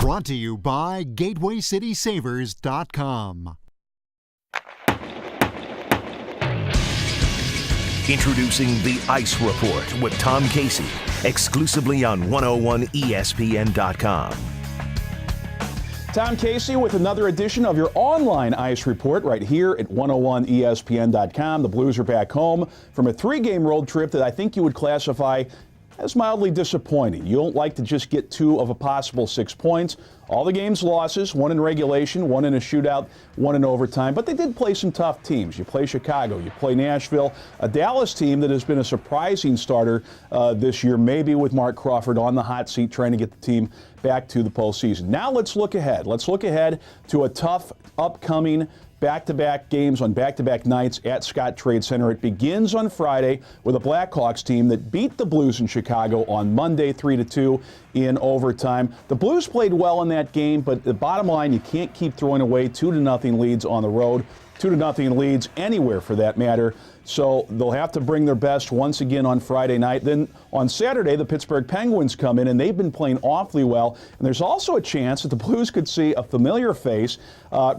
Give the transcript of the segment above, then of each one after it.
Brought to you by GatewayCitySavers.com. Introducing the Ice Report with Tom Casey, exclusively on 101ESPN.com. Tom Casey with another edition of your online Ice Report right here at 101ESPN.com. The Blues are back home from a 3-game road trip that I think you would classify as mildly disappointing. You don't like to just get 2 of a possible 6 points. All the games losses, 1 in regulation, 1 in a shootout, 1 in overtime. But they did play some tough teams. You play Chicago, you play Nashville, a Dallas team that has been a surprising starter this year, maybe with Mark Crawford on the hot seat trying to get the team back to the postseason. Now let's look ahead. Let's look ahead to a tough upcoming back-to-back games on back-to-back nights at Scott Trade Center. It begins on Friday with a Blackhawks team that beat the Blues in Chicago on Monday 3-2 in overtime. The Blues played well in that game, but the bottom line, you can't keep throwing away 2-0 leads on the road, 2-0 leads anywhere for that matter. So they'll have to bring their best once again on Friday night. Then on Saturday, the Pittsburgh Penguins come in, and they've been playing awfully well. And there's also a chance that the Blues could see a familiar face,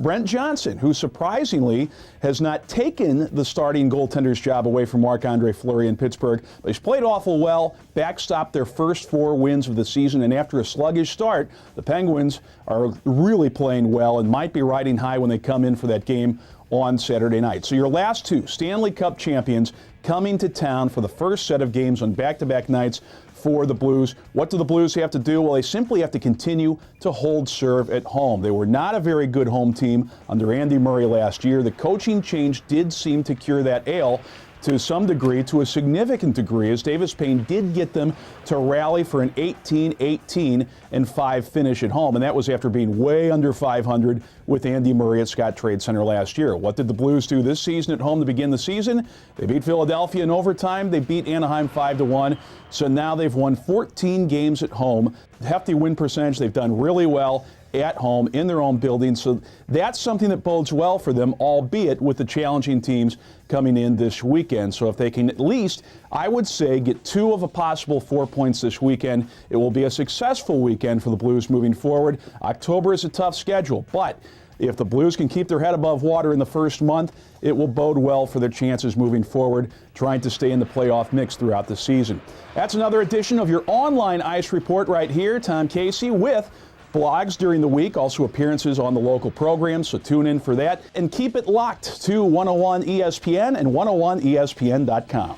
Brent Johnson, who surprisingly has not taken the starting goaltender's job away from Marc-Andre Fleury in Pittsburgh. But he's played awful well, backstopped their first 4 wins of the season, and after a sluggish start, the Penguins are really playing well and might be riding high when they come in for that game on Saturday night. So your last 2 Stanley Cup champions coming to town for the first set of games on back-to-back nights for the Blues. What do the Blues have to do? Well, they simply have to continue to hold serve at home. They were not a very good home team under Andy Murray last year. The coaching change did seem to cure that ail to some degree, to a significant degree, as Davis Payne did get them to rally for an 18-18-5 finish at home, and that was after being way under 500 with Andy Murray at Scott Trade Center last year. What did the Blues do this season at home to begin the season? They beat Philadelphia in overtime. They beat Anaheim 5-1. So now they've won 14 games at home. Hefty win percentage. They've done really well at home in their own building. So that's something that bodes well for them, albeit with the challenging teams coming in this weekend. So if they can at least, I would say, get 2 of a possible 4 points this weekend, it will be a successful weekend for the Blues moving forward. October is a tough schedule, but if the Blues can keep their head above water in the first month, it will bode well for their chances moving forward, trying to stay in the playoff mix throughout the season. That's another edition of your online Ice Report right here. Tom Casey with blogs during the week, also appearances on the local programs, so tune in for that. And keep it locked to 101 ESPN and 101ESPN.com.